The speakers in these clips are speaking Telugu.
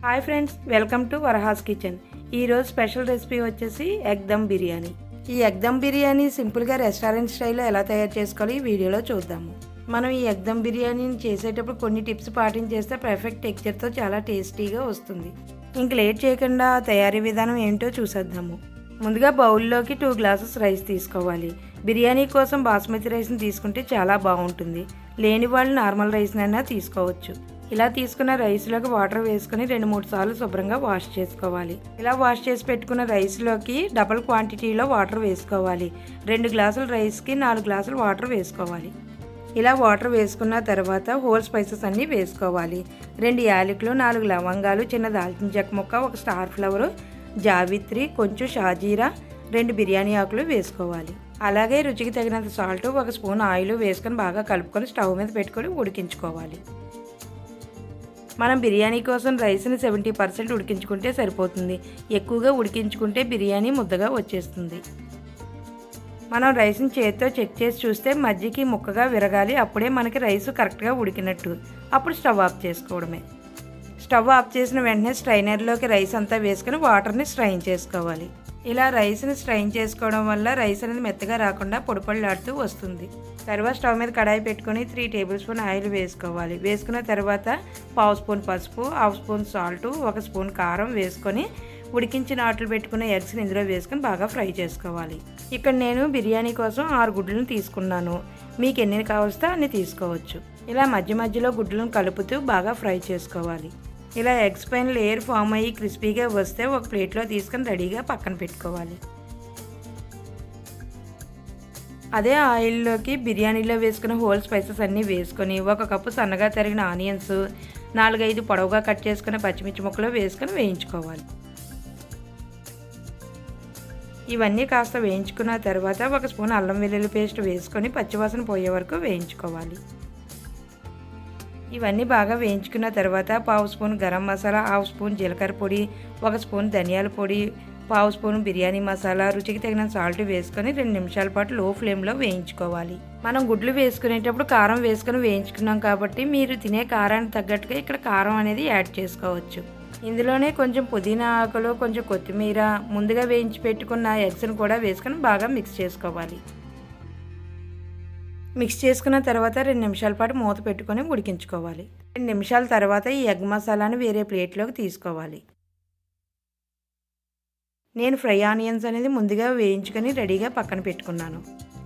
Hi friends, welcome to Varaha's kitchen. ఈరోజు స్పెషల్ రెసిపీ వచ్చేసి ఎగ్ దమ్ బిర్యానీ. ఈ ఎగ్ దమ్ బిర్యానీ సింపుల్గా రెస్టారెంట్ స్టైల్లో ఎలా తయారు చేసుకోవాలో ఈ వీడియోలో చూద్దాము. మనం ఈ ఎగ్ దమ్ బిర్యానీని చేసేటప్పుడు కొన్ని టిప్స్ పాటించేస్తే పర్ఫెక్ట్ టెక్స్చర్తో చాలా టేస్టీగా వస్తుంది. ఇంక లేట్ చేయకుండా తయారీ విధానం ఏంటో చూసేద్దాము. ముందుగా బౌల్లోకి 2 గ్లాసెస్ రైస్ తీసుకోవాలి. బిర్యానీ కోసం బాస్మతి రైస్ని తీసుకుంటే చాలా బాగుంటుంది. లేని వాళ్ళు నార్మల్ రైస్నైనా తీసుకోవచ్చు. ఇలా తీసుకున్న రైస్లోకి వాటర్ వేసుకుని 2-3 సార్లు శుభ్రంగా వాష్ చేసుకోవాలి. ఇలా వాష్ చేసి పెట్టుకున్న రైస్లోకి డబుల్ క్వాంటిటీలో వాటర్ వేసుకోవాలి. 2 గ్లాసుల రైస్కి 4 గ్లాసులు వాటర్ వేసుకోవాలి. ఇలా వాటర్ వేసుకున్న తర్వాత హోల్ స్పైసెస్ అన్నీ వేసుకోవాలి. 2 యాలకులు, 4 లవంగాలు, చిన్న దాల్చిన చెక్క ముక్క, 1 స్టార్ ఫ్లవర్, జావిత్రి, కొంచెం షాజీరా, 2 బిర్యానీ ఆకులు వేసుకోవాలి. అలాగే రుచికి తగినంత సాల్ట్, 1 స్పూన్ ఆయిల్ వేసుకొని బాగా కలుపుకొని స్టవ్ మీద పెట్టుకొని ఉడికించుకోవాలి. మనం బిర్యానీ కోసం రైస్ని 70% ఉడికించుకుంటే సరిపోతుంది. ఎక్కువగా ఉడికించుకుంటే బిర్యానీ ముద్దగా వచ్చేస్తుంది. మనం రైస్ని చేతితో చెక్ చేసి చూస్తే మధ్యకి ముక్కగా విరగాలి. అప్పుడే మనకి రైస్ కరెక్ట్గా ఉడికినట్టు. అప్పుడు స్టవ్ ఆఫ్ చేసుకోవడమే. స్టవ్ ఆఫ్ చేసిన వెంటనే స్ట్రైనర్లోకి రైస్ అంతా వేసుకొని వాటర్ని స్ట్రైన్ చేసుకోవాలి. ఇలా రైస్ని స్ట్రైన్ చేసుకోవడం వల్ల రైస్ అనేది మెత్తగా రాకుండా పొడిపొడిలాడుతూ వస్తుంది. తర్వాత స్టవ్ మీద కడాయి పెట్టుకొని 3 టేబుల్ స్పూన్ ఆయిల్ వేసుకోవాలి. వేసుకున్న తర్వాత 1/2 స్పూన్ పసుపు, 1/2 స్పూన్ సాల్ట్, 1 స్పూన్ కారం వేసుకొని ఉడికించిన ఆటలు పెట్టుకున్న ఎగ్స్ని ఇందులో వేసుకొని బాగా ఫ్రై చేసుకోవాలి. ఇక్కడ నేను బిర్యానీ కోసం 6 గుడ్లను తీసుకున్నాను. మీకు ఎన్ని కావలిస్తే అన్ని తీసుకోవచ్చు. ఇలా మధ్య మధ్యలో గుడ్లను కలుపుతూ బాగా ఫ్రై చేసుకోవాలి. ఇలా ఎగ్స్ పైన లేయర్ ఫామ్ అయ్యి క్రిస్పీగా వస్తే ఒక ప్లేట్లో తీసుకొని రెడీగా పక్కన పెట్టుకోవాలి. అదే ఆయిల్లోకి బిర్యానీలో వేసుకున్న హోల్ స్పైసెస్ అన్నీ వేసుకొని 1 కప్పు సన్నగా తరిగిన ఆనియన్స్, 4-5 పొడవుగా కట్ చేసుకున్న పచ్చిమిర్చి ముక్కలు వేసుకొని వేయించుకోవాలి. ఇవన్నీ కాస్త వేయించుకున్న తర్వాత 1 స్పూన్ అల్లం వెల్లుల్లి పేస్ట్ వేసుకొని పచ్చివాసన పోయే వరకు వేయించుకోవాలి. ఇవన్నీ బాగా వేయించుకున్న తర్వాత 1/2 స్పూన్ గరం మసాలా, 1/2 స్పూన్ జీలకర్ర పొడి, 1 స్పూన్ ధనియాల పొడి, 1/2 స్పూన్ బిర్యానీ మసాలా, రుచికి తగిన సాల్ట్ వేసుకొని 2 నిమిషాల పాటు లో ఫ్లేమ్లో వేయించుకోవాలి. మనం గుడ్లు వేసుకునేటప్పుడు కారం వేసుకొని వేయించుకున్నాం కాబట్టి మీరు తినే కారానికి తగ్గట్టుగా ఇక్కడ కారం అనేది యాడ్ చేసుకోవచ్చు. ఇందులోనే కొంచెం పుదీనా ఆకులు, కొంచెం కొత్తిమీర, ముందుగా వేయించి పెట్టుకున్న ఎగ్స్ని కూడా వేసుకొని బాగా మిక్స్ చేసుకోవాలి. మిక్స్ చేసుకున్న తర్వాత 2 నిమిషాల పాటు మూత పెట్టుకొని ఉడికించుకోవాలి. 2 నిమిషాల తర్వాత ఈ ఎగ్ మసాలాను వేరే ప్లేట్లోకి తీసుకోవాలి. నేను ఫ్రై ఆనియన్స్ అనేది ముందుగా వేయించుకొని రెడీగా పక్కన పెట్టుకున్నాను.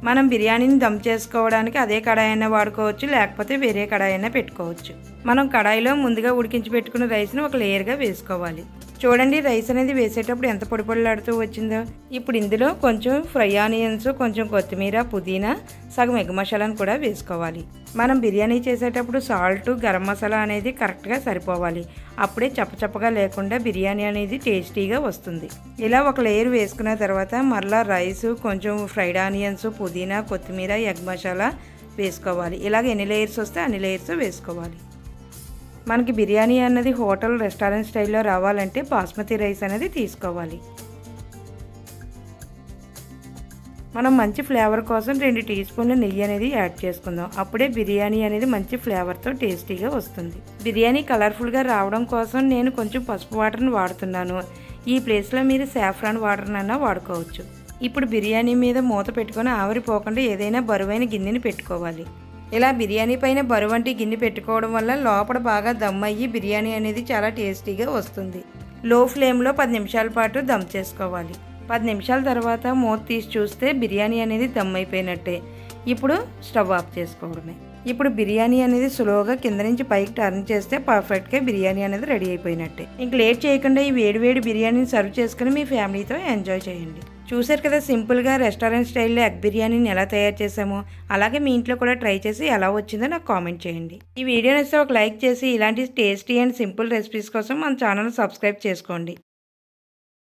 మనం బిర్యానీని దమ్ చేసుకోవడానికి అదే కడాయి అయినా వాడుకోవచ్చు, లేకపోతే వేరే కడాయి అయినా పెట్టుకోవచ్చు. మనం కడాయిలో ముందుగా ఉడికించి పెట్టుకున్న రైస్ని ఒక లేయర్గా వేసుకోవాలి. చూడండి, రైస్ అనేది వేసేటప్పుడు ఎంత పొడిపొడిలాడుతూ వచ్చిందో. ఇప్పుడు ఇందులో కొంచెం ఫ్రై ఆనియన్స్, కొంచెం కొత్తిమీర, పుదీనా, సగం ఎగ్ మసాలాను కూడా వేసుకోవాలి. మనం బిర్యానీ చేసేటప్పుడు సాల్ట్, గరం మసాలా అనేది కరెక్ట్గా సరిపోవాలి. అప్పుడే చప్పచప్పగా లేకుండా బిర్యానీ అనేది టేస్టీగా వస్తుంది. ఇలా ఒక లేయర్ వేసుకున్న తర్వాత మరలా రైస్, కొంచెం ఫ్రైడ్ ఆనియన్స్, పుదీనా, కొత్తిమీర, ఎగ్ మసాలా వేసుకోవాలి. ఇలాగ ఎన్ని లేయర్స్ వస్తే అన్ని లేయర్స్ వేసుకోవాలి. మనకి బిర్యానీ అన్నది హోటల్, రెస్టారెంట్ స్టైల్లో రావాలంటే బాస్మతి రైస్ అనేది తీసుకోవాలి. మనం మంచి ఫ్లేవర్ కోసం 2 టీ స్పూన్ల నెయ్యి అనేది యాడ్ చేసుకుందాం. అప్పుడే బిర్యానీ అనేది మంచి ఫ్లేవర్తో టేస్టీగా వస్తుంది. బిర్యానీ కలర్ఫుల్గా రావడం కోసం నేను కొంచెం పసుపు వాటర్ని వాడుతున్నాను. ఈ ప్లేస్లో మీరు సాఫ్రాన్ వాటర్నైనా వాడుకోవచ్చు. ఇప్పుడు బిర్యానీ మీద మూత పెట్టుకొని ఆవిరిపోకుండా ఏదైనా బరువైన గిన్నెని పెట్టుకోవాలి. ఇలా బిర్యానీ పైన బరువంటి గిన్నె పెట్టుకోవడం వల్ల లోపల బాగా దమ్ అయ్యి బిర్యానీ అనేది చాలా టేస్టీగా వస్తుంది. లో ఫ్లేమ్లో 10 నిమిషాల పాటు దమ్ చేసుకోవాలి. 10 నిమిషాల తర్వాత మూత తీసి చూస్తే బిర్యానీ అనేది దమ్ అయిపోయినట్టే. ఇప్పుడు స్టవ్ ఆఫ్ చేసుకోవడమే. ఇప్పుడు బిర్యానీ అనేది స్లోగా కింద నుంచి పైకి టర్న్ చేస్తే పర్ఫెక్ట్గా బిర్యానీ అనేది రెడీ అయిపోయినట్టే. ఇంక లేట్ చేయకుండా ఈ వేడి బిర్యానీని సర్వ్ చేసుకుని మీ ఫ్యామిలీతో ఎంజాయ్ చేయండి. చూసారు కదా, సింపుల్గా రెస్టారెంట్ స్టైల్లో ఎగ్ బిర్యానీని ఎలా తయారు చేసామో. అలాగే మీ ఇంట్లో కూడా ట్రై చేసి ఎలా వచ్చిందో నాకు కామెంట్ చేయండి. ఈ వీడియో నచ్చితే ఒక లైక్ చేసి ఇలాంటి టేస్టీ అండ్ సింపుల్ రెసిపీస్ కోసం మన ఛానల్ సబ్స్క్రైబ్ చేసుకోండి.